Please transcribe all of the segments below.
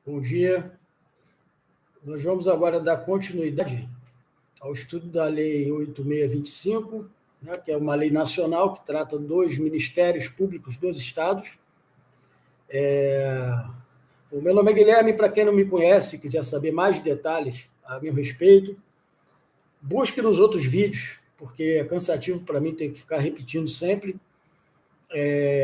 Bom dia. Nós vamos agora dar continuidade ao estudo da Lei 8625, né, que é uma lei nacional que trata dos ministérios públicos dos estados. O meu nome é Guilherme, para quem não me conhece, quiser saber mais detalhes a meu respeito, busque nos outros vídeos, porque é cansativo para mim ter que ficar repetindo sempre.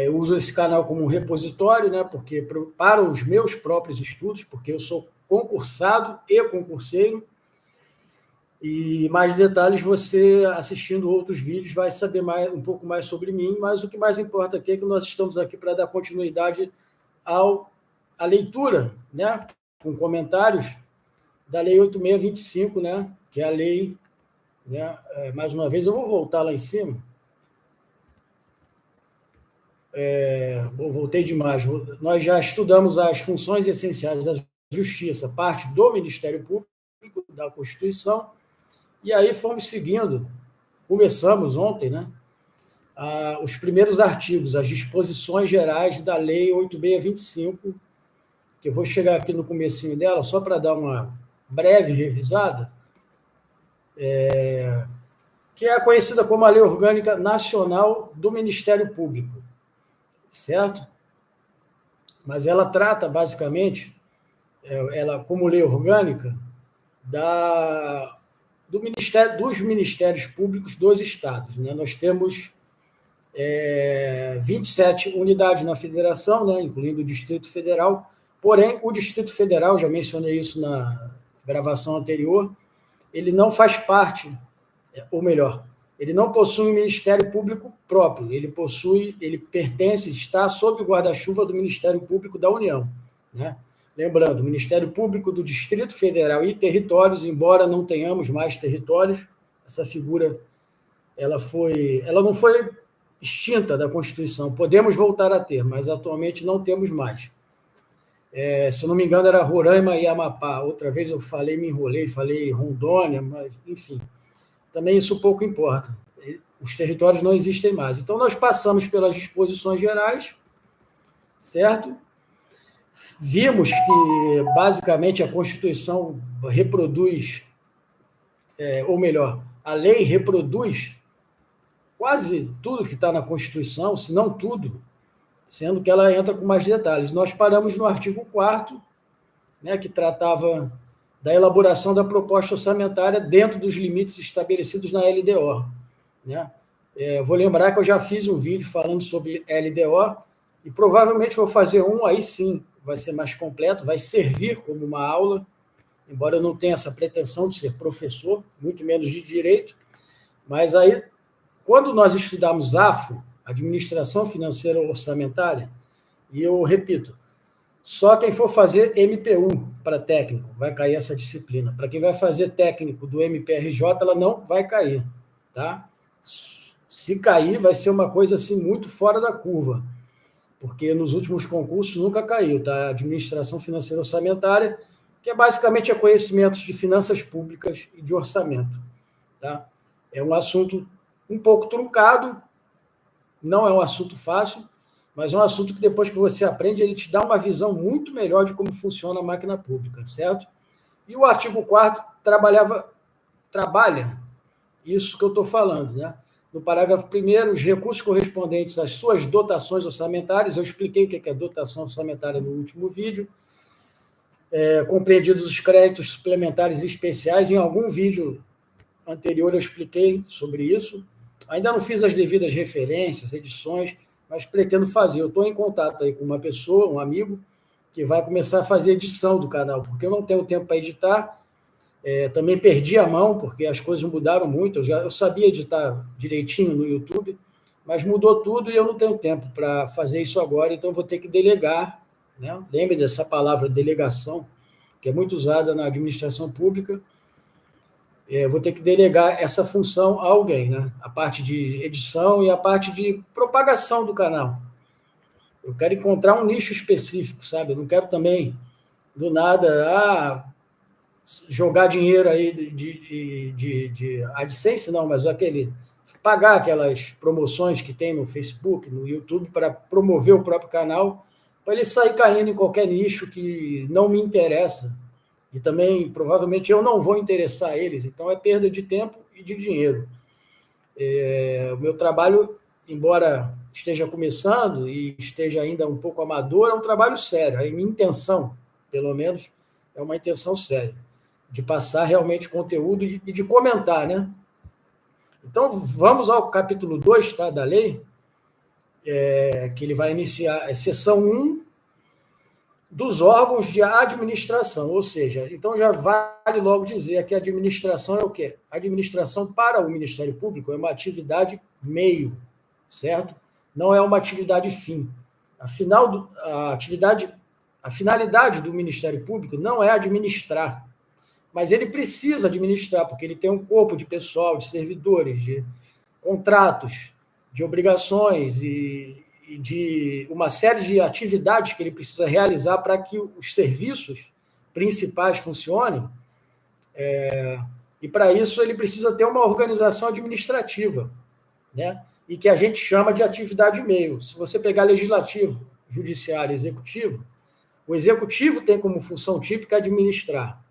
Eu uso esse canal como um repositório, né, porque para os meus próprios estudos, porque eu sou concursado e concurseiro, e mais detalhes você, assistindo outros vídeos, vai saber um pouco mais sobre mim, mas o que mais importa aqui é que nós estamos aqui para dar continuidade à leitura, né, com comentários da Lei 8625, né, que é a lei, né, mais uma vez, eu vou voltar lá em cima. Voltei demais. Nós já estudamos as funções essenciais da Justiça, parte do Ministério Público, da Constituição, e aí fomos seguindo, começamos ontem, né, os primeiros artigos, as disposições gerais da Lei 8625, que eu vou chegar aqui no comecinho dela, só para dar uma breve revisada, que é conhecida como a Lei Orgânica Nacional do Ministério Público, certo? Mas ela trata, basicamente, ela como lei orgânica, dos ministérios públicos dos estados. Né? Nós temos 27 unidades na federação, né, incluindo o Distrito Federal, porém, o Distrito Federal, já mencionei isso na gravação anterior, ele não faz parte, ou melhor, ele não possui um Ministério Público próprio, ele pertence, está sob o guarda-chuva do Ministério Público da União. Né? Lembrando, o Ministério Público do Distrito Federal e territórios, embora não tenhamos mais territórios, essa figura ela não foi extinta da Constituição. Podemos voltar a ter, mas atualmente não temos mais. Se eu não me engano, era Roraima e Amapá. Outra vez eu me enrolei, falei Rondônia, mas, enfim, também isso pouco importa. Os territórios não existem mais. Então, nós passamos pelas disposições gerais, certo? Vimos que, basicamente, a Constituição reproduz, ou melhor, a lei reproduz quase tudo que está na Constituição, se não tudo, sendo que ela entra com mais detalhes. Nós paramos no artigo 4º, né, que tratava da elaboração da proposta orçamentária dentro dos limites estabelecidos na LDO. Né? Vou lembrar que eu já fiz um vídeo falando sobre LDO e provavelmente vou fazer aí sim, vai ser mais completo, vai servir como uma aula, embora eu não tenha essa pretensão de ser professor, muito menos de direito, mas aí, quando nós estudamos AFO, Administração Financeira Orçamentária, e eu repito, só quem for fazer MPU para técnico vai cair essa disciplina. Para quem vai fazer técnico do MPRJ, ela não vai cair. Tá? Se cair, vai ser uma coisa assim muito fora da curva, porque nos últimos concursos nunca caiu. Tá? Administração Financeira Orçamentária, que é basicamente conhecimentos de finanças públicas e de orçamento. Tá? É um assunto um pouco truncado, não é um assunto fácil, mas é um assunto que depois que você aprende, ele te dá uma visão muito melhor de como funciona a máquina pública, certo? E o artigo 4º trabalha isso que eu estou falando, né? No parágrafo 1º, os recursos correspondentes às suas dotações orçamentárias, eu expliquei o que é dotação orçamentária no último vídeo, compreendidos os créditos suplementares especiais, em algum vídeo anterior eu expliquei sobre isso, ainda não fiz as devidas referências, edições, mas pretendo fazer. Eu estou em contato aí com uma pessoa, um amigo, que vai começar a fazer edição do canal, porque eu não tenho tempo para editar, também perdi a mão, porque as coisas mudaram muito, eu sabia editar direitinho no YouTube, mas mudou tudo e eu não tenho tempo para fazer isso agora, então vou ter que delegar, né? Lembre dessa palavra delegação, que é muito usada na administração pública. Vou ter que delegar essa função a alguém, né? A parte de edição e a parte de propagação do canal. Eu quero encontrar um nicho específico, sabe? Eu não quero também, do nada, jogar dinheiro aí de AdSense, não, mas pagar aquelas promoções que tem no Facebook, no YouTube, para promover o próprio canal, para ele sair caindo em qualquer nicho que não me interessa, e também, provavelmente, eu não vou interessar a eles, então é perda de tempo e de dinheiro. O meu trabalho, embora esteja começando e esteja ainda um pouco amador, é um trabalho sério. A minha intenção, pelo menos, é uma intenção séria, de passar realmente conteúdo e de comentar, né? Então, vamos ao capítulo 2, tá, da lei, que ele vai iniciar, seção 1 dos órgãos de administração, ou seja, então já vale logo dizer que a administração é o quê? A administração para o Ministério Público é uma atividade meio, certo? Não é uma atividade fim. Afinal, a finalidade do Ministério Público não é administrar, mas ele precisa administrar, porque ele tem um corpo de pessoal, de servidores, de contratos, de obrigações e de uma série de atividades que ele precisa realizar para que os serviços principais funcionem, e para isso ele precisa ter uma organização administrativa, né? E que a gente chama de atividade meio. Se você pegar legislativo, judiciário, executivo, o executivo tem como função típica administrar.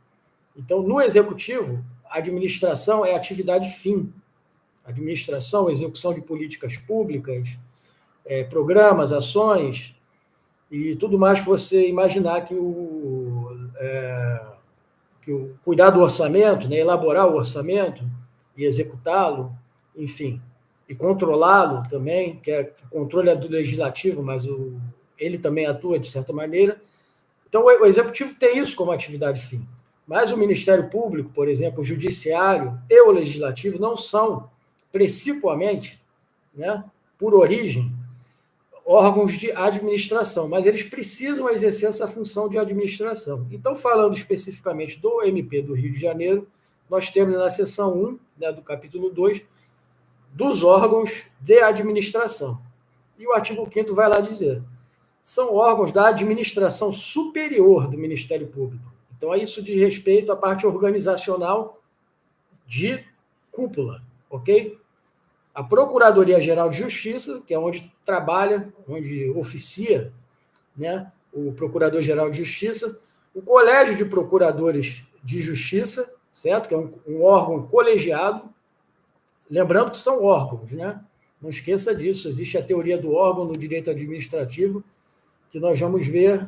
Então, no executivo, a administração é atividade fim. Administração, execução de políticas públicas, programas, ações e tudo mais que você imaginar que cuidar do orçamento, né, elaborar o orçamento e executá-lo, enfim, e controlá-lo também, que é o controle do legislativo, mas ele também atua de certa maneira. Então, o executivo tem isso como atividade fim. Mas o Ministério Público, por exemplo, o Judiciário e o Legislativo não são, principalmente, né, por origem, órgãos de administração, mas eles precisam exercer essa função de administração. Então, falando especificamente do MP do Rio de Janeiro, nós temos na seção 1, né, do capítulo 2, dos órgãos de administração. E o artigo 5º vai lá dizer: são órgãos da administração superior do Ministério Público. Então, isso diz respeito à parte organizacional de cúpula, ok? A Procuradoria-Geral de Justiça, que é onde trabalha, onde oficia, né, o Procurador-Geral de Justiça, o Colégio de Procuradores de Justiça, certo? Que é um órgão colegiado, lembrando que são órgãos, né? Não esqueça disso, existe a teoria do órgão no direito administrativo, que nós vamos ver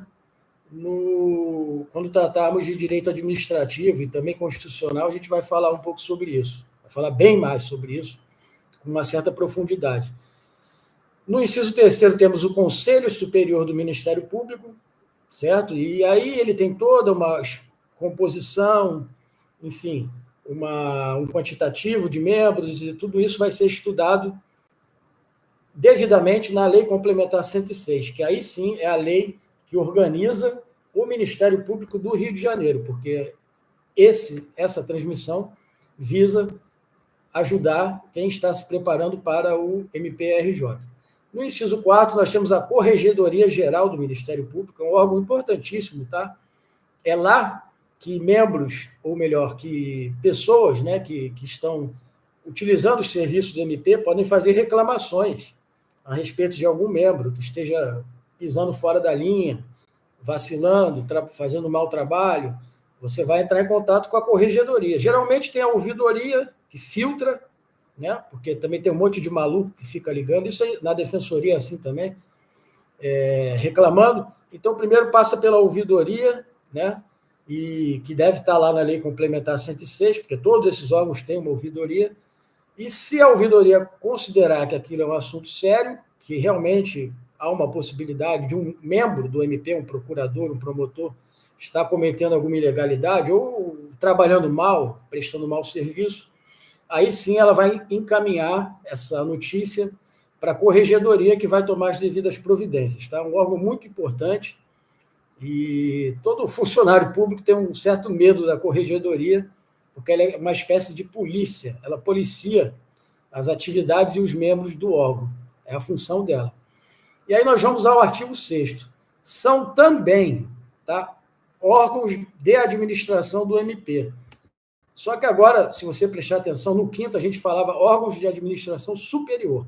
quando tratarmos de direito administrativo e também constitucional, a gente vai falar um pouco sobre isso, vai falar bem mais sobre isso, com uma certa profundidade. No inciso 3º, temos o Conselho Superior do Ministério Público, certo? E aí ele tem toda uma composição, enfim, um quantitativo de membros, e tudo isso vai ser estudado devidamente na Lei Complementar 106, que aí sim é a lei que organiza o Ministério Público do Rio de Janeiro, porque essa transmissão visa ajudar quem está se preparando para o MPRJ. No inciso 4, nós temos a Corregedoria Geral do Ministério Público, é um órgão importantíssimo, tá? É lá que membros, ou melhor, que pessoas, né, que estão utilizando os serviços do MP podem fazer reclamações a respeito de algum membro que esteja pisando fora da linha, vacilando, fazendo mau trabalho. Você vai entrar em contato com a Corregedoria. Geralmente tem a ouvidoria que filtra, né? Porque também tem um monte de maluco que fica ligando, isso aí, na defensoria assim também, reclamando. Então, primeiro passa pela ouvidoria, né? E que deve estar lá na Lei Complementar 106, porque todos esses órgãos têm uma ouvidoria, e se a ouvidoria considerar que aquilo é um assunto sério, que realmente há uma possibilidade de um membro do MP, um procurador, um promotor, estar cometendo alguma ilegalidade ou trabalhando mal, prestando mau serviço, aí sim ela vai encaminhar essa notícia para a Corregedoria, que vai tomar as devidas providências. Tá? Um órgão muito importante, e todo funcionário público tem um certo medo da Corregedoria, porque ela é uma espécie de polícia, ela policia as atividades e os membros do órgão, é a função dela. E aí nós vamos ao artigo 6º. São também, tá, órgãos de administração do MP. Só que agora, se você prestar atenção, no 5º a gente falava órgãos de administração superior.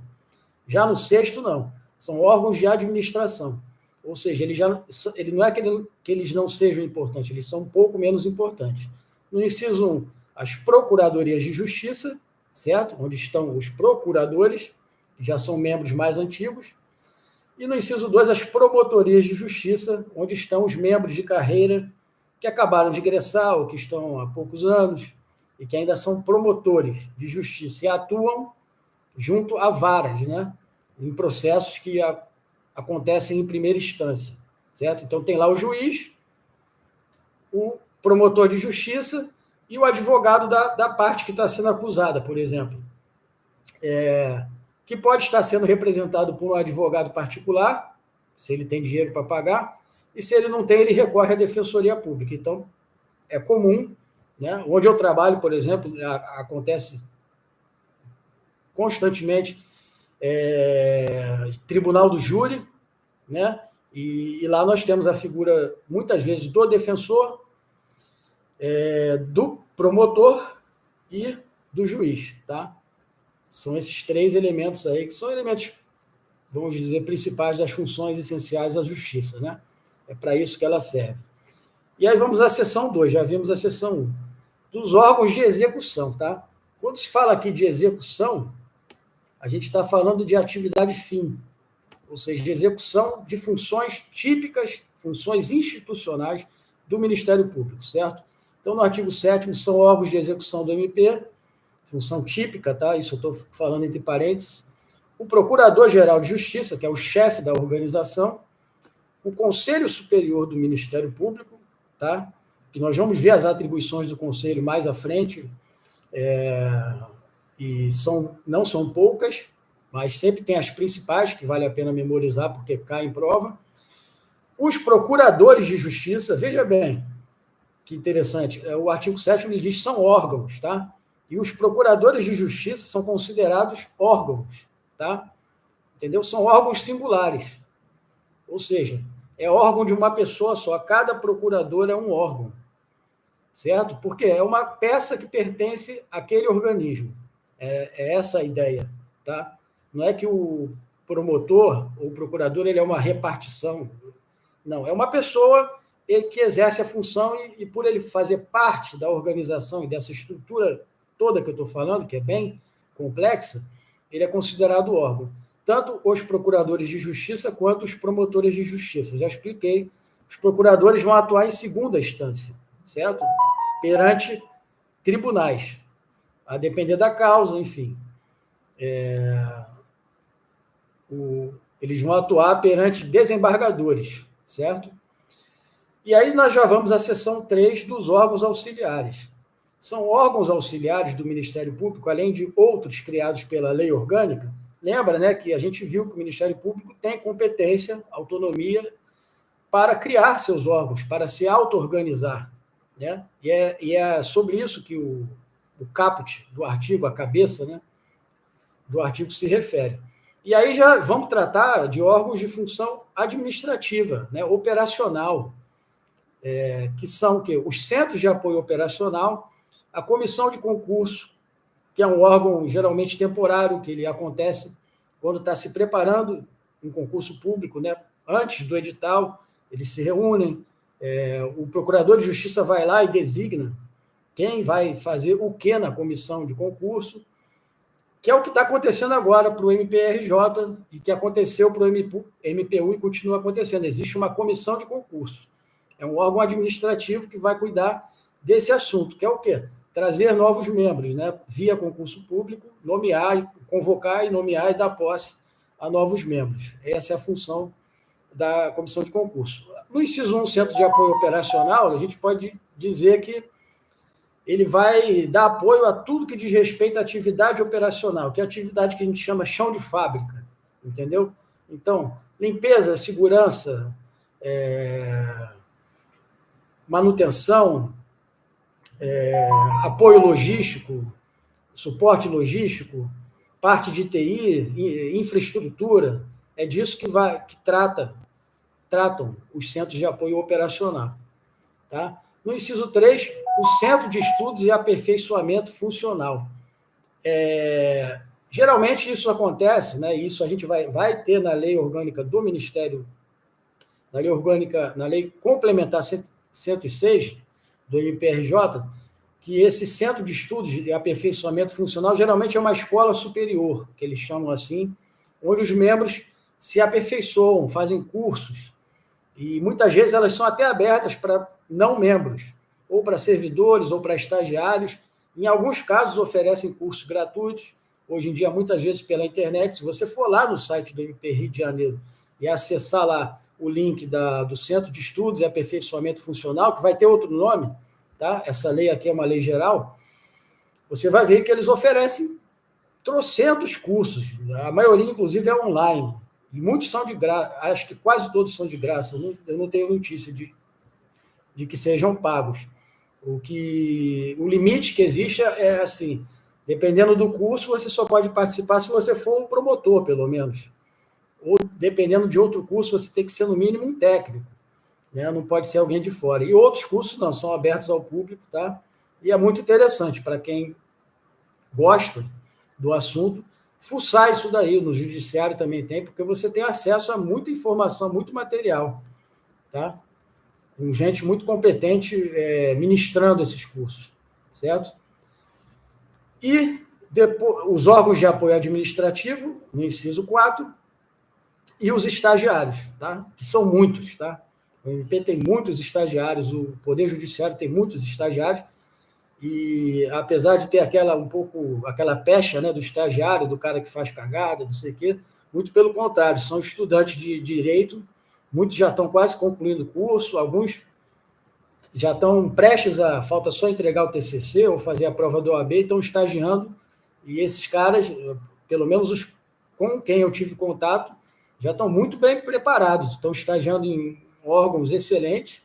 Já no 6º, não. São órgãos de administração. Ou seja, ele não é que eles não sejam importantes, eles são um pouco menos importantes. No inciso 1, as procuradorias de justiça, certo? Onde estão os procuradores, que já são membros mais antigos. E no inciso 2, as promotorias de justiça, onde estão os membros de carreira que acabaram de ingressar ou que estão há poucos anos e que ainda são promotores de justiça e atuam junto a varas, né? Em processos que acontecem em primeira instância, certo? Então tem lá o juiz, o promotor de justiça e o advogado da parte que está sendo acusada, por exemplo. Que pode estar sendo representado por um advogado particular, se ele tem dinheiro para pagar, e se ele não tem, ele recorre à defensoria pública. Então, é comum, né? Onde eu trabalho, por exemplo, acontece constantemente tribunal do júri, né? E lá nós temos a figura, muitas vezes, do defensor, do promotor e do juiz, tá? São esses três elementos aí, que são elementos, vamos dizer, principais das funções essenciais da justiça, né? É para isso que ela serve. E aí vamos à seção 2, já vimos a seção 1, dos órgãos de execução, tá? Quando se fala aqui de execução, a gente está falando de atividade fim, ou seja, de execução de funções típicas, funções institucionais do Ministério Público, certo? Então, no artigo 7º, são órgãos de execução do MP, função típica, tá? Isso eu estou falando entre parênteses. O Procurador-Geral de Justiça, que é o chefe da organização, o Conselho Superior do Ministério Público, tá? Que nós vamos ver as atribuições do Conselho mais à frente, e não são poucas, mas sempre tem as principais, que vale a pena memorizar, porque cai em prova. Os procuradores de justiça, veja bem, que interessante, o artigo 7º diz que são órgãos, tá? E os procuradores de justiça são considerados órgãos, tá? Entendeu? São órgãos singulares. Ou seja, é órgão de uma pessoa só. Cada procurador é um órgão, certo? Porque é uma peça que pertence àquele organismo. É essa a ideia, tá? Não é que o promotor ou o procurador ele é uma repartição. Não, é uma pessoa que exerce a função e por ele fazer parte da organização e dessa estrutura toda que eu estou falando, que é bem complexa, ele é considerado órgão. Tanto os procuradores de justiça quanto os promotores de justiça. Já expliquei, os procuradores vão atuar em segunda instância, certo? Perante tribunais, a depender da causa, enfim. Eles vão atuar perante desembargadores, certo? E aí nós já vamos à seção 3 dos órgãos auxiliares. São órgãos auxiliares do Ministério Público, além de outros criados pela lei orgânica. Lembra, né, que a gente viu que o Ministério Público tem competência, autonomia para criar seus órgãos, para se auto-organizar, né? E é sobre isso que o caput do artigo, a cabeça, né, do artigo se refere. E aí já vamos tratar de órgãos de função administrativa, né, operacional, que são o quê? Os centros de apoio operacional, a comissão de concurso, que é um órgão geralmente temporário, que ele acontece quando está se preparando um concurso público, né? Antes do edital, eles se reúnem, o procurador de justiça vai lá e designa quem vai fazer o que na comissão de concurso, que é o que está acontecendo agora para o MPRJ e que aconteceu para o MPU e continua acontecendo. Existe uma comissão de concurso. É um órgão administrativo que vai cuidar desse assunto, que é o quê? Trazer novos membros, né? Via concurso público, nomear, convocar e nomear e dar posse a novos membros. Essa é a função da comissão de concurso. No inciso 1, Centro de Apoio Operacional, a gente pode dizer que ele vai dar apoio a tudo que diz respeito à atividade operacional, que é a atividade que a gente chama chão de fábrica, entendeu? Então, limpeza, segurança, manutenção, apoio logístico, suporte logístico, parte de TI, infraestrutura, é disso que tratam os centros de apoio operacional. Tá? No inciso 3, o Centro de Estudos e Aperfeiçoamento Funcional. Geralmente isso acontece, né? Isso a gente vai ter na lei orgânica do Ministério na lei orgânica, na lei complementar 106 do MPRJ, que esse centro de estudos de aperfeiçoamento funcional geralmente é uma escola superior, que eles chamam assim, onde os membros se aperfeiçoam, fazem cursos, e muitas vezes elas são até abertas para não membros, ou para servidores, ou para estagiários. Em alguns casos oferecem cursos gratuitos, hoje em dia muitas vezes pela internet. Se você for lá no site do MP Rio de Janeiro e acessar lá o link do Centro de Estudos e Aperfeiçoamento Funcional, que vai ter outro nome, tá? Essa lei aqui é uma lei geral, você vai ver que eles oferecem trocentos cursos, a maioria, inclusive, é online, e muitos são de graça, acho que quase todos são de graça, eu não tenho notícia de que sejam pagos. O limite que existe é assim, dependendo do curso, você só pode participar se você for um promotor, pelo menos. Ou, dependendo de outro curso, você tem que ser, no mínimo, um técnico, né? Não pode ser alguém de fora. E outros cursos não, são abertos ao público, tá? E é muito interessante para quem gosta do assunto, fuçar isso daí. No judiciário também tem, porque você tem acesso a muita informação, muito material, tá? Com gente muito competente ministrando esses cursos, certo? E depois, os órgãos de apoio administrativo, no inciso 4, e os estagiários, tá? Que são muitos, tá? O MP tem muitos estagiários, o Poder Judiciário tem muitos estagiários, e apesar de ter aquela pecha, né, do estagiário, do cara que faz cagada, não sei o quê, muito pelo contrário, são estudantes de direito, muitos já estão quase concluindo o curso, alguns já estão prestes falta só entregar o TCC ou fazer a prova do OAB, estão estagiando, e esses caras, pelo menos os com quem eu tive contato, já estão muito bem preparados, estão estagiando em órgãos excelentes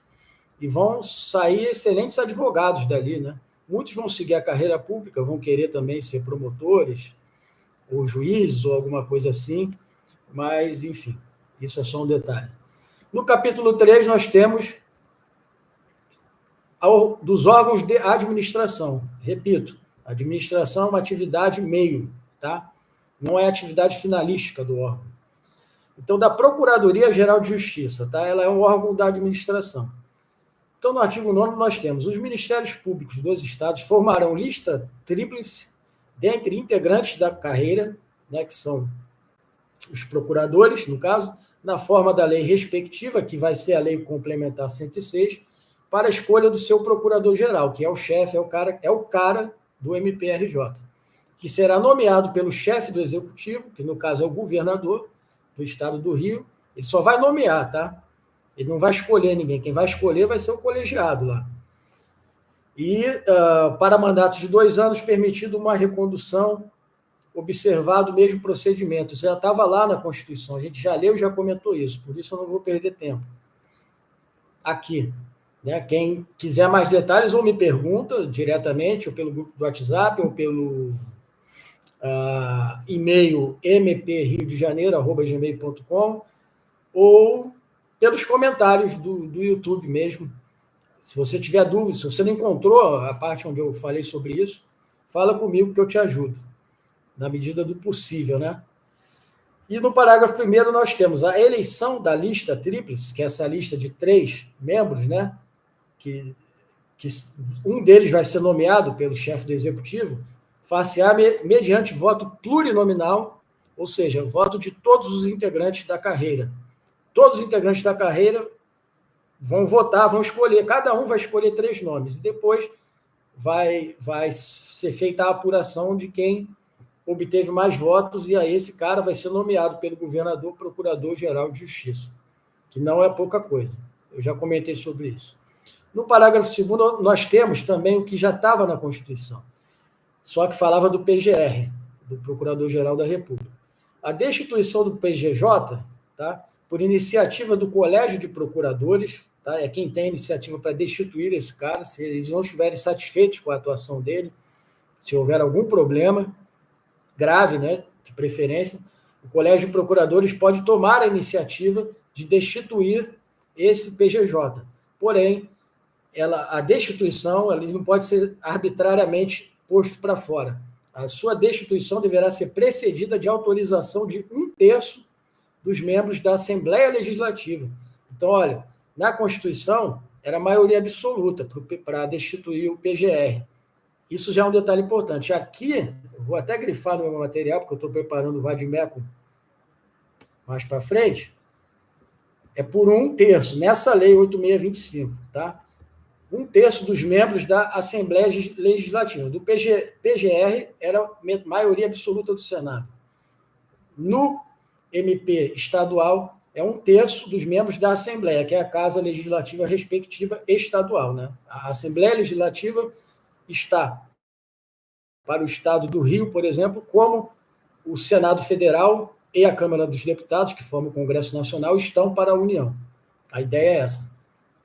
e vão sair excelentes advogados dali, né? Muitos vão seguir a carreira pública, vão querer também ser promotores, ou juízes, ou alguma coisa assim, mas, enfim, isso é só um detalhe. No capítulo 3, nós temos dos órgãos de administração. Repito, administração é uma atividade meio, tá? Não é atividade finalística do órgão. Então, da Procuradoria-Geral de Justiça, tá? Ela é um órgão da administração. Então, no artigo 9º, nós temos: os Ministérios Públicos dos Estados formarão lista tríplice dentre integrantes da carreira, né, que são os procuradores, no caso, na forma da lei respectiva, que vai ser a Lei Complementar 106, para a escolha do seu procurador-geral, que é o chefe, é o cara do MPRJ, que será nomeado pelo chefe do Executivo, que no caso é o governador do Estado do Rio. Ele só vai nomear, tá? Ele não vai escolher ninguém. Quem vai escolher vai ser o colegiado lá. E para mandatos de 2 anos, permitido uma recondução, observado o mesmo procedimento. Isso já estava lá na Constituição. A gente já leu e já comentou isso. Por isso eu não vou perder tempo aqui. Né? Quem quiser mais detalhes, ou me pergunta diretamente, ou pelo grupo do WhatsApp, ou pelo e-mail mpriodejaneiro@gmail.com, ou pelos comentários do YouTube mesmo. Se você tiver dúvida, se você não encontrou a parte onde eu falei sobre isso, fala comigo que eu te ajudo, na medida do possível, né? E no parágrafo 1º nós temos a eleição da lista tríplice, que é essa lista de 3 membros, né? Que um deles vai ser nomeado pelo chefe do Executivo, far-se-á mediante voto plurinominal, ou seja, voto de todos os integrantes da carreira. Todos os integrantes da carreira vão votar, vão escolher, cada um vai escolher 3 nomes, e depois vai ser feita a apuração de quem obteve mais votos, e aí esse cara vai ser nomeado pelo governador procurador-geral de Justiça, que não é pouca coisa. Eu já comentei sobre isso. No parágrafo 2º, nós temos também o que já estava na Constituição, só que falava do PGR, do Procurador-Geral da República. A destituição do PGJ, tá, por iniciativa do Colégio de Procuradores, tá, é quem tem iniciativa para destituir esse cara, se eles não estiverem satisfeitos com a atuação dele, se houver algum problema grave, né, de preferência, o Colégio de Procuradores pode tomar a iniciativa de destituir esse PGJ. Porém, a destituição ela não pode ser arbitrariamente posto para fora. A sua destituição deverá ser precedida de autorização de 1/3 dos membros da Assembleia Legislativa. Então, olha, na Constituição era maioria absoluta para destituir o PGR. Isso já é um detalhe importante. Aqui, eu vou até grifar no meu material, porque eu estou preparando o vadimeco mais para frente, é por 1/3, nessa lei 8625, tá? 1/3 dos membros da Assembleia Legislativa. Do PGR era maioria absoluta do Senado. No MP estadual, é 1/3 dos membros da Assembleia, que é a Casa Legislativa respectiva estadual, né? A Assembleia Legislativa está para o estado do Rio, por exemplo, como o Senado Federal e a Câmara dos Deputados, que formam o Congresso Nacional, estão para a União. A ideia é essa.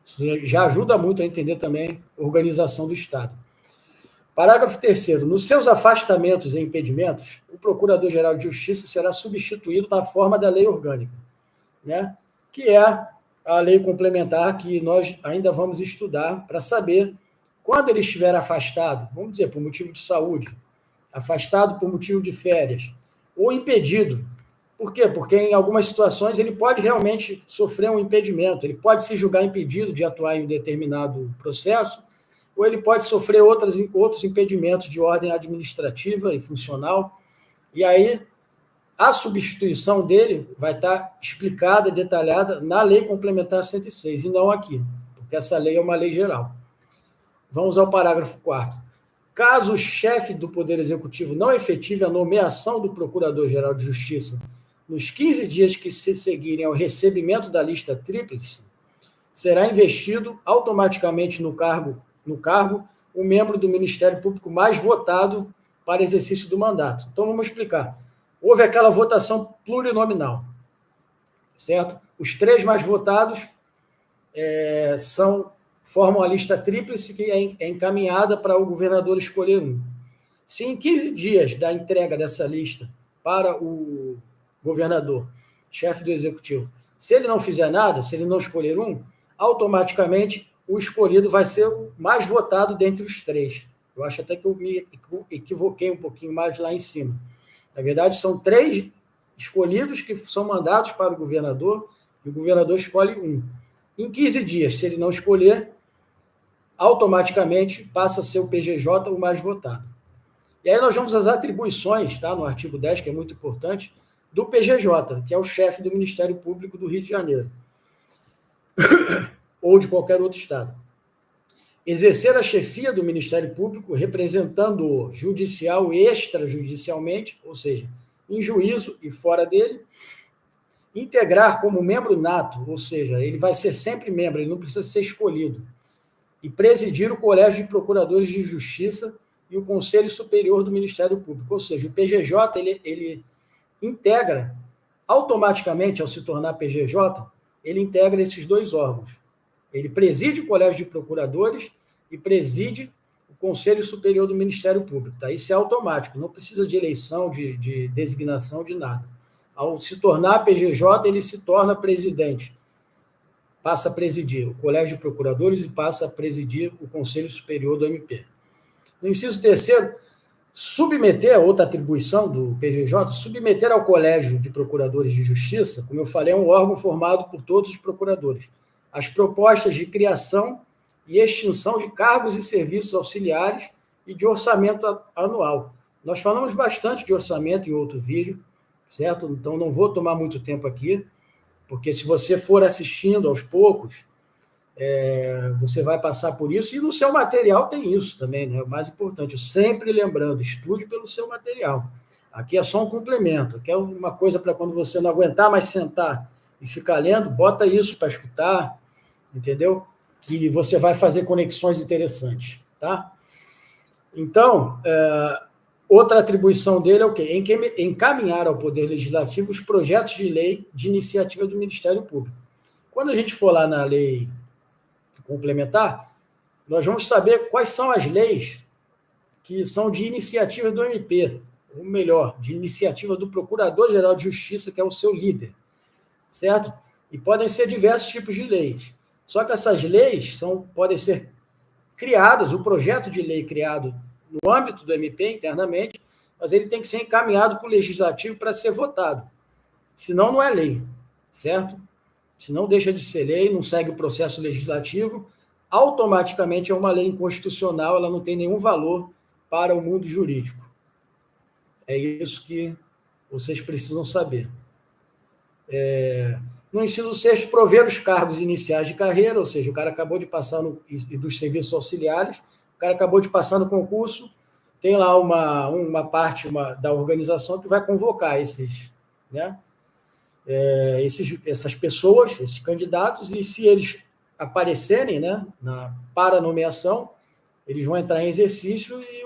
Isso já ajuda muito a entender também a organização do Estado. Parágrafo 3º. Nos seus afastamentos e impedimentos, o Procurador-Geral de Justiça será substituído na forma da lei orgânica, né? Que é a lei complementar que nós ainda vamos estudar para saber quando ele estiver afastado, vamos dizer, por motivo de saúde, afastado por motivo de férias, ou impedido. Por quê? Porque em algumas situações ele pode realmente sofrer um impedimento, ele pode se julgar impedido de atuar em um determinado processo, ou ele pode sofrer outros impedimentos de ordem administrativa e funcional, e aí a substituição dele vai estar explicada e detalhada na Lei Complementar 106, e não aqui, porque essa lei é uma lei geral. Vamos ao parágrafo 4º. Caso o chefe do Poder Executivo não efetive a nomeação do Procurador-Geral de Justiça nos 15 dias que se seguirem ao recebimento da lista tríplice, será investido automaticamente no cargo o membro do Ministério Público mais votado para exercício do mandato. Então, vamos explicar. Houve aquela votação plurinominal, certo? Os 3 mais votados formam a lista tríplice que é encaminhada para o governador escolher um. Se em 15 dias da entrega dessa lista para o governador, chefe do executivo, se ele não fizer nada, se ele não escolher um, automaticamente o escolhido vai ser o mais votado dentre os 3. Eu acho até que eu me equivoquei um pouquinho mais lá em cima. Na verdade, são 3 escolhidos que são mandados para o governador e o governador escolhe um. Em 15 dias, se ele não escolher, automaticamente passa a ser o PGJ o mais votado. E aí nós vamos às atribuições, tá, no artigo 10, que é muito importante, do PGJ, que é o chefe do Ministério Público do Rio de Janeiro, ou de qualquer outro estado. Exercer a chefia do Ministério Público, representando-o judicial e extrajudicialmente, ou seja, em juízo e fora dele, integrar como membro nato, ou seja, ele vai ser sempre membro, ele não precisa ser escolhido, e presidir o Colégio de Procuradores de Justiça e o Conselho Superior do Ministério Público. Ou seja, o PGJ, ele integra, automaticamente, ao se tornar PGJ, ele integra esses 2 órgãos. Ele preside o Colégio de Procuradores e preside o Conselho Superior do Ministério Público. Tá? Isso é automático, não precisa de eleição, de designação, de nada. Ao se tornar PGJ, ele se torna presidente. Passa a presidir o Colégio de Procuradores e passa a presidir o Conselho Superior do MP. No inciso 3º, submeter, outra atribuição do PGJ, submeter ao Colégio de Procuradores de Justiça, como eu falei, é um órgão formado por todos os procuradores, as propostas de criação e extinção de cargos e serviços auxiliares e de orçamento anual. Nós falamos bastante de orçamento em outro vídeo, certo? Então, não vou tomar muito tempo aqui, porque se você for assistindo aos poucos, você vai passar por isso, e no seu material tem isso também, né? O mais importante, sempre lembrando, estude pelo seu material. Aqui é só um complemento, aqui é uma coisa para quando você não aguentar mais sentar e ficar lendo, bota isso para escutar, entendeu? Que você vai fazer conexões interessantes, tá? Então, outra atribuição dele é o quê? Encaminhar ao Poder Legislativo os projetos de lei de iniciativa do Ministério Público. Quando a gente for lá na lei complementar, nós vamos saber quais são as leis que são de iniciativa do MP, ou melhor, de iniciativa do Procurador-Geral de Justiça, que é o seu líder, certo? E podem ser diversos tipos de leis. Só que essas leis podem ser criadas, o projeto de lei criado no âmbito do MP internamente, mas ele tem que ser encaminhado para o Legislativo para ser votado. Senão, não é lei, certo? se não deixa de ser lei, não segue o processo legislativo, automaticamente é uma lei inconstitucional, ela não tem nenhum valor para o mundo jurídico. É isso que vocês precisam saber. No inciso 6, prover os cargos iniciais de carreira, ou seja, o cara acabou de passar dos serviços auxiliares, o cara acabou de passar no concurso, tem lá uma parte da organização que vai convocar essas pessoas, esses candidatos, e se eles aparecerem, né, para nomeação, eles vão entrar em exercício e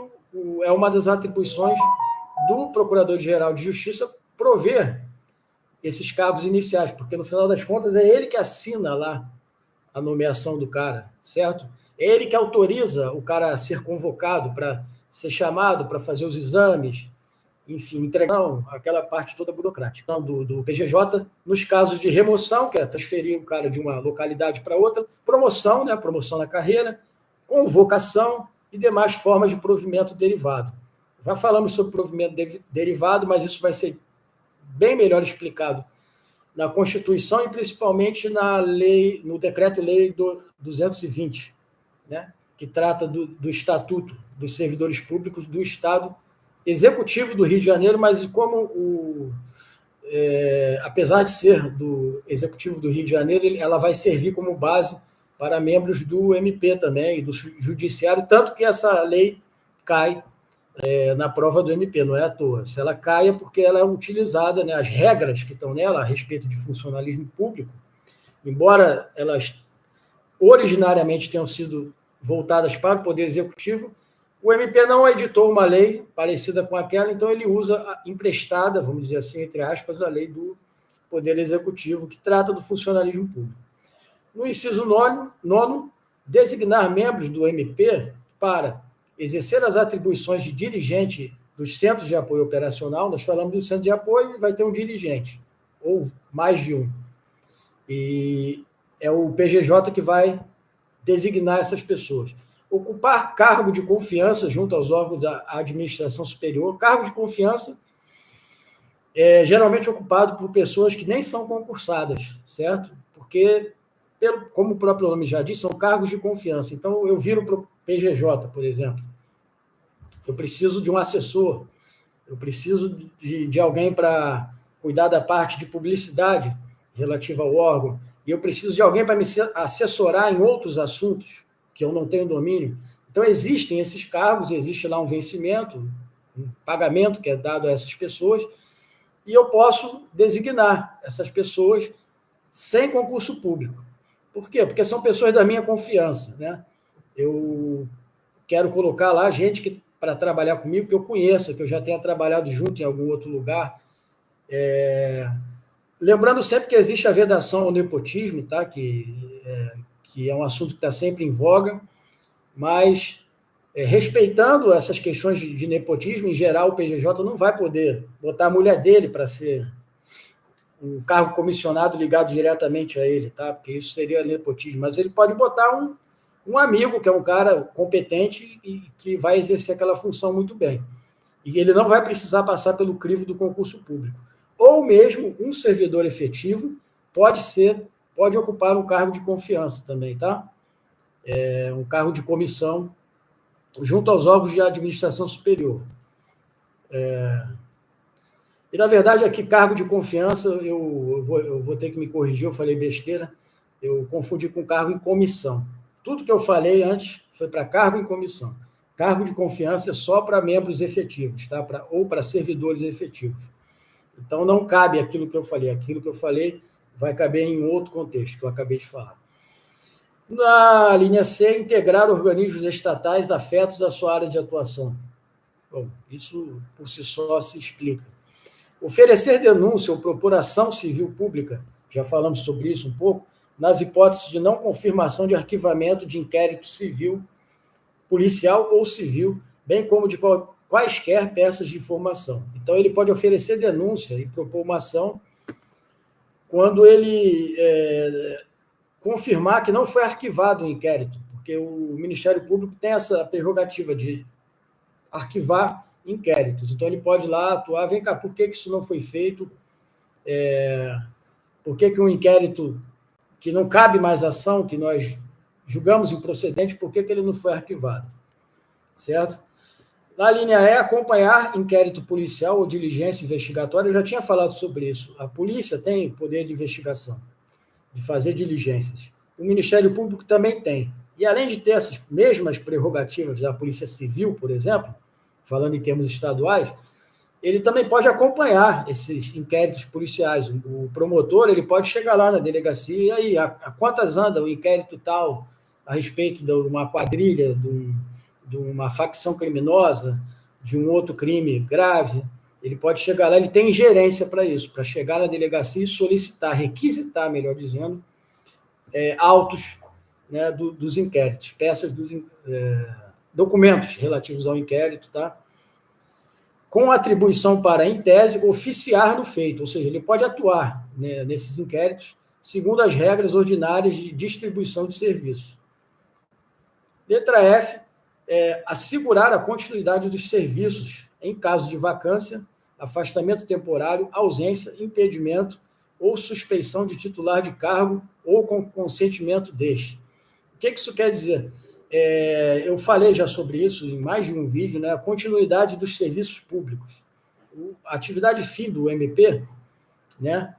é uma das atribuições do Procurador-Geral de Justiça prover esses cargos iniciais, porque no final das contas é ele que assina lá a nomeação do cara, certo? É ele que autoriza o cara a ser convocado para ser chamado para fazer os exames, enfim, entregar aquela parte toda burocrática do PGJ, nos casos de remoção, que é transferir o cara de uma localidade para outra, promoção, né, promoção na carreira, convocação e demais formas de provimento derivado. Já falamos sobre provimento derivado, mas isso vai ser bem melhor explicado na Constituição e principalmente no Decreto-Lei 220, né, que trata do Estatuto dos Servidores Públicos do Estado Executivo do Rio de Janeiro, mas como apesar de ser do Executivo do Rio de Janeiro, ela vai servir como base para membros do MP também, e do Judiciário, tanto que essa lei cai na prova do MP, não é à toa. Se ela cai é porque ela é utilizada, né, as regras que estão nela a respeito de funcionalismo público, embora elas originariamente tenham sido voltadas para o Poder Executivo, o MP não editou uma lei parecida com aquela, então ele usa emprestada, vamos dizer assim, entre aspas, a lei do Poder Executivo, que trata do funcionalismo público. No inciso 9, designar membros do MP para exercer as atribuições de dirigente dos centros de apoio operacional. Nós falamos do centro de apoio e vai ter um dirigente, ou mais de um. E é o PGJ que vai designar essas pessoas. Ocupar cargo de confiança junto aos órgãos da administração superior. Cargo de confiança é geralmente ocupado por pessoas que nem são concursadas, certo? Porque, como o próprio nome já diz, são cargos de confiança. Então, eu viro para o PGJ, por exemplo. Eu preciso de um assessor, eu preciso de alguém para cuidar da parte de publicidade relativa ao órgão, e eu preciso de alguém para me assessorar em outros assuntos que eu não tenho domínio. Então, existem esses cargos, existe lá um vencimento, um pagamento que é dado a essas pessoas, e eu posso designar essas pessoas sem concurso público. Por quê? Porque são pessoas da minha confiança, né? Eu quero colocar lá gente para trabalhar comigo, que eu conheça, que eu já tenha trabalhado junto em algum outro lugar. Lembrando sempre que existe a vedação ao nepotismo, tá? Que é um assunto que está sempre em voga, mas respeitando essas questões de nepotismo, em geral, o PGJ não vai poder botar a mulher dele para ser um cargo comissionado ligado diretamente a ele, tá? Porque isso seria nepotismo, mas ele pode botar um amigo, que é um cara competente e que vai exercer aquela função muito bem. E ele não vai precisar passar pelo crivo do concurso público. Ou mesmo um servidor efetivo pode ocupar um cargo de confiança também, tá? Um cargo de comissão junto aos órgãos de administração superior. E, na verdade, aqui, cargo de confiança, eu vou ter que me corrigir, eu falei besteira, eu confundi com cargo em comissão. Tudo que eu falei antes foi para cargo em comissão. Cargo de confiança é só para membros efetivos, tá? Ou para servidores efetivos. Então, não cabe aquilo que eu falei. Aquilo que eu falei vai caber em outro contexto, que eu acabei de falar. Na linha C, integrar organismos estatais afetos à sua área de atuação. Bom, isso por si só se explica. Oferecer denúncia ou propor ação civil pública, já falamos sobre isso um pouco, nas hipóteses de não confirmação de arquivamento de inquérito civil, policial ou civil, bem como de quaisquer peças de informação. Então, ele pode oferecer denúncia e propor uma ação quando ele confirmar que não foi arquivado o inquérito, porque o Ministério Público tem essa prerrogativa de arquivar inquéritos. Então, ele pode ir lá atuar, vem cá, por que isso não foi feito? Por que um inquérito que não cabe mais ação, que nós julgamos improcedente, por que ele não foi arquivado? Certo? Na linha E, acompanhar inquérito policial ou diligência investigatória. Eu já tinha falado sobre isso. A polícia tem poder de investigação, de fazer diligências. O Ministério Público também tem. E além de ter essas mesmas prerrogativas da Polícia Civil, por exemplo, falando em termos estaduais, ele também pode acompanhar esses inquéritos policiais. O promotor ele pode chegar lá na delegacia e aí, a quantas anda o inquérito tal a respeito de uma quadrilha, de uma facção criminosa, de um outro crime grave. Ele pode chegar lá, ele tem ingerência para isso, para chegar na delegacia e solicitar, requisitar, melhor dizendo, autos, né, dos inquéritos, peças documentos relativos ao inquérito, tá? Com atribuição para, em tese, oficiar no feito, ou seja, ele pode atuar, né, nesses inquéritos segundo as regras ordinárias de distribuição de serviços. Letra F, assegurar a continuidade dos serviços em caso de vacância, afastamento temporário, ausência, impedimento ou suspeição de titular de cargo ou com consentimento deste. O que isso quer dizer? Eu falei já sobre isso em mais de um vídeo, né? A continuidade dos serviços públicos. A atividade fim do MP, né?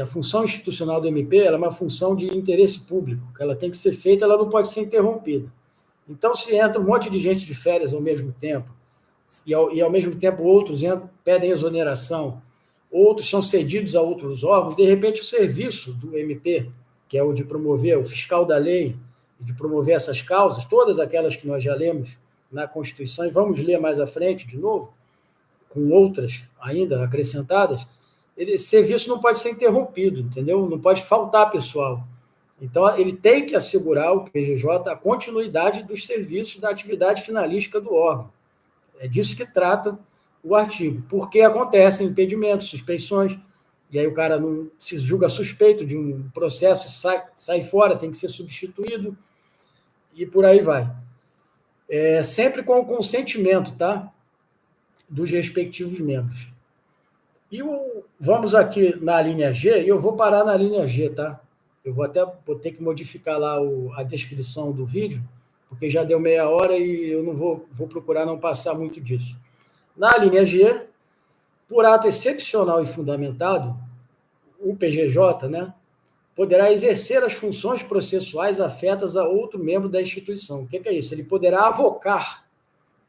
A função institucional do MP ela é uma função de interesse público, que ela tem que ser feita, ela não pode ser interrompida. Então, se entra um monte de gente de férias ao mesmo tempo, e ao mesmo tempo outros pedem exoneração, outros são cedidos a outros órgãos, de repente o serviço do MP, que é o de promover, o fiscal da lei, de promover essas causas, todas aquelas que nós já lemos na Constituição, e vamos ler mais à frente de novo, com outras ainda acrescentadas, esse serviço não pode ser interrompido, entendeu? Não pode faltar pessoal. Então, ele tem que assegurar, o PGJ, a continuidade dos serviços da atividade finalística do órgão. É disso que trata o artigo. Porque acontecem impedimentos, suspeições, e aí o cara não se julga suspeito de um processo, sai fora, tem que ser substituído, e por aí vai. Sempre com o consentimento, tá? Dos respectivos membros. E vamos aqui na linha G, e eu vou parar na linha G, tá? Eu vou ter que modificar lá a descrição do vídeo, porque já deu meia hora e eu não vou procurar não passar muito disso. Na linha G, por ato excepcional e fundamentado, o PGJ, né, poderá exercer as funções processuais afetas a outro membro da instituição. O que é isso? Ele poderá avocar,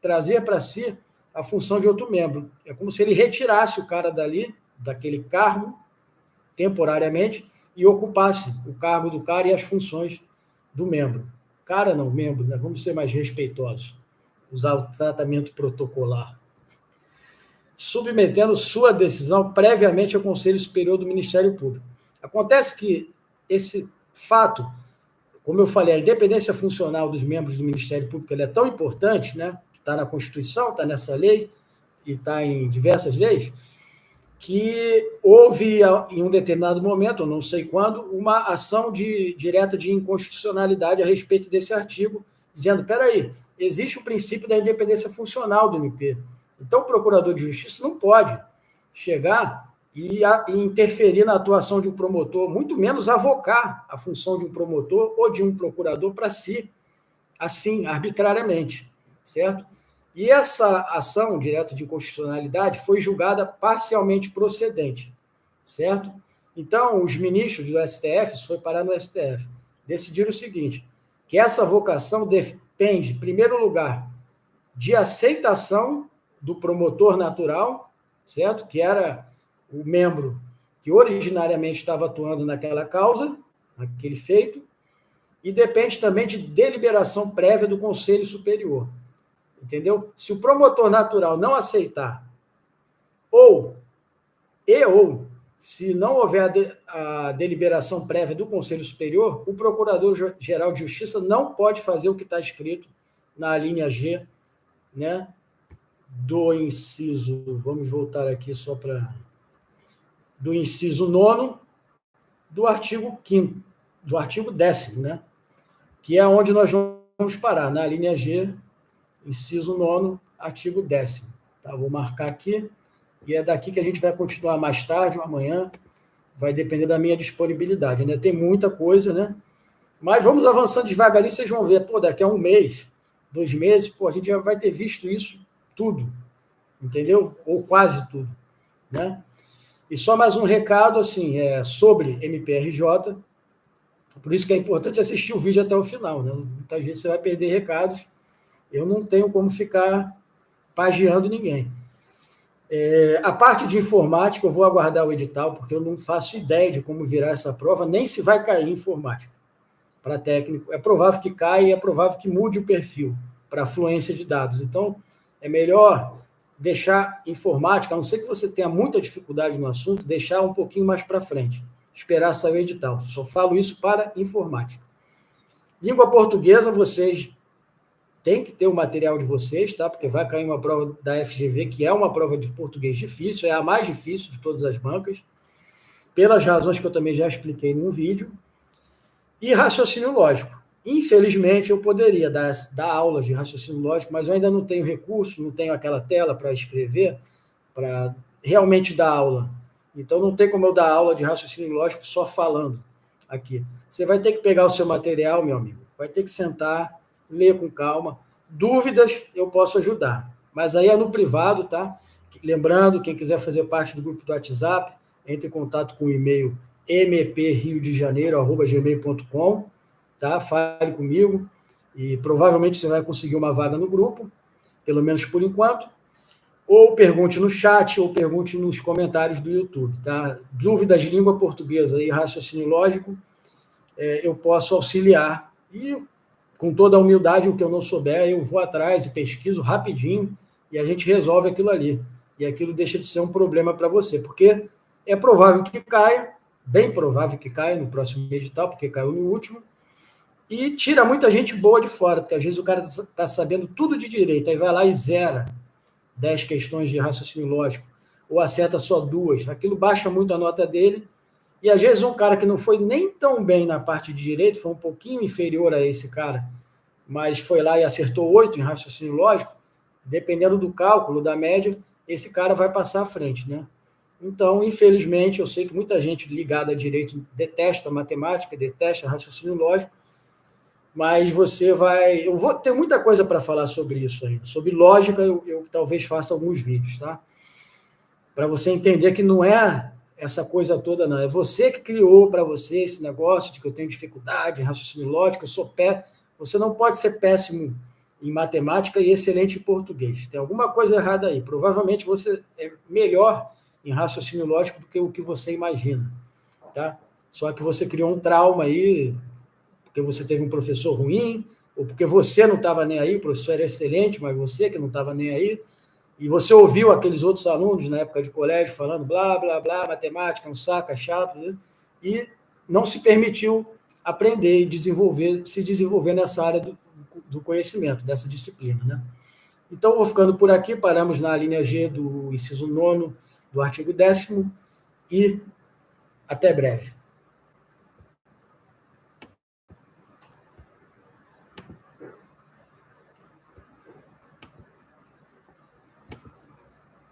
trazer para si a função de outro membro. É como se ele retirasse o cara dali, daquele cargo, temporariamente, e ocupasse o cargo do cara e as funções do membro. Cara não, membro, né? Vamos ser mais respeitosos. Usar o tratamento protocolar. Submetendo sua decisão previamente ao Conselho Superior do Ministério Público. Acontece que esse fato, como eu falei, a independência funcional dos membros do Ministério Público ela é tão importante, né? Está na Constituição, está nessa lei e está em diversas leis, que houve, em um determinado momento, eu não sei quando, uma ação direta de inconstitucionalidade a respeito desse artigo, dizendo, espera aí, existe o princípio da independência funcional do MP. Então, o procurador de justiça não pode chegar e interferir na atuação de um promotor, muito menos avocar a função de um promotor ou de um procurador para si, assim, arbitrariamente, certo? E essa ação direta de inconstitucionalidade foi julgada parcialmente procedente, certo? Então, os ministros do STF, isso foi parar no STF, decidiram o seguinte, que essa avocação depende, em primeiro lugar, de aceitação do promotor natural, certo? Que era o membro que originariamente estava atuando naquela causa, naquele feito, e depende também de deliberação prévia do Conselho Superior. Entendeu? Se o promotor natural não aceitar, ou se não houver a deliberação prévia do Conselho Superior, o Procurador-Geral de Justiça não pode fazer o que está escrito na linha G, né, do inciso, vamos voltar aqui só para, do inciso 9º do artigo 5º, do artigo 10º, né, que é onde nós vamos parar, na linha G, inciso 9º, artigo 10º. Tá? Vou marcar aqui, e é daqui que a gente vai continuar mais tarde, ou amanhã, vai depender da minha disponibilidade. Ainda tem muita coisa, né? Mas vamos avançando devagarinho, vocês vão ver, pô, daqui a 1 mês, 2 meses, pô, a gente já vai ter visto isso tudo, entendeu? Ou quase tudo, né? E só mais um recado, assim, sobre MPRJ, por isso que é importante assistir o vídeo até o final, né? Muitas vezes você vai perder recados, eu não tenho como ficar pagiando ninguém. A parte de informática, eu vou aguardar o edital, porque eu não faço ideia de como virar essa prova, nem se vai cair informática para técnico. É provável que caia e é provável que mude o perfil para fluência de dados. Então, é melhor deixar informática, a não ser que você tenha muita dificuldade no assunto, deixar um pouquinho mais para frente, esperar sair o edital. Só falo isso para informática. Língua portuguesa, vocês têm que ter o material de vocês, tá? Porque vai cair uma prova da FGV, que é uma prova de português difícil, é a mais difícil de todas as bancas, pelas razões que eu também já expliquei num vídeo. E raciocínio lógico. Infelizmente, eu poderia dar aulas de raciocínio lógico, mas eu ainda não tenho recurso, não tenho aquela tela para escrever, para realmente dar aula. Então, não tem como eu dar aula de raciocínio lógico só falando aqui. Você vai ter que pegar o seu material, meu amigo, vai ter que sentar, ler com calma. Dúvidas, eu posso ajudar. Mas aí é no privado, tá? Lembrando, quem quiser fazer parte do grupo do WhatsApp, entre em contato com o e-mail mpriodejaneiro@gmail.com, tá? Fale comigo e provavelmente você vai conseguir uma vaga no grupo, pelo menos por enquanto, ou pergunte no chat ou pergunte nos comentários do YouTube, tá? Dúvidas de língua portuguesa e raciocínio lógico, eu posso auxiliar e com toda a humildade, o que eu não souber, eu vou atrás e pesquiso rapidinho e a gente resolve aquilo ali. E aquilo deixa de ser um problema para você, porque é provável que caia, bem provável que caia no próximo edital, porque caiu no último, e tira muita gente boa de fora, porque às vezes o cara está sabendo tudo de direito, aí vai lá e zera 10 questões de raciocínio lógico, ou acerta só 2, aquilo baixa muito a nota dele, e às vezes um cara que não foi nem tão bem na parte de direito, foi um pouquinho inferior a esse cara, mas foi lá e acertou 8 em raciocínio lógico, dependendo do cálculo, da média, esse cara vai passar à frente, né? Então, infelizmente, eu sei que muita gente ligada a direito detesta matemática, detesta raciocínio lógico, mas você vai... Eu vou ter muita coisa para falar sobre isso ainda. Sobre lógica, eu talvez faça alguns vídeos, tá? Para você entender que não é essa coisa toda, não. É você que criou para você esse negócio de que eu tenho dificuldade em raciocínio lógico, eu sou pé. Você não pode ser péssimo em matemática e excelente em português. Tem alguma coisa errada aí. Provavelmente você é melhor em raciocínio lógico do que o que você imagina, tá? Só que você criou um trauma aí, porque você teve um professor ruim, ou porque você não estava nem aí, o professor era excelente, mas você que não estava nem aí, e você ouviu aqueles outros alunos na época de colégio falando blá, blá, blá, matemática, um saco, é chato, né? E não se permitiu aprender e se desenvolver nessa área do conhecimento, dessa disciplina, né? Então, vou ficando por aqui, paramos na linha G do inciso 9º do artigo 10º e até breve.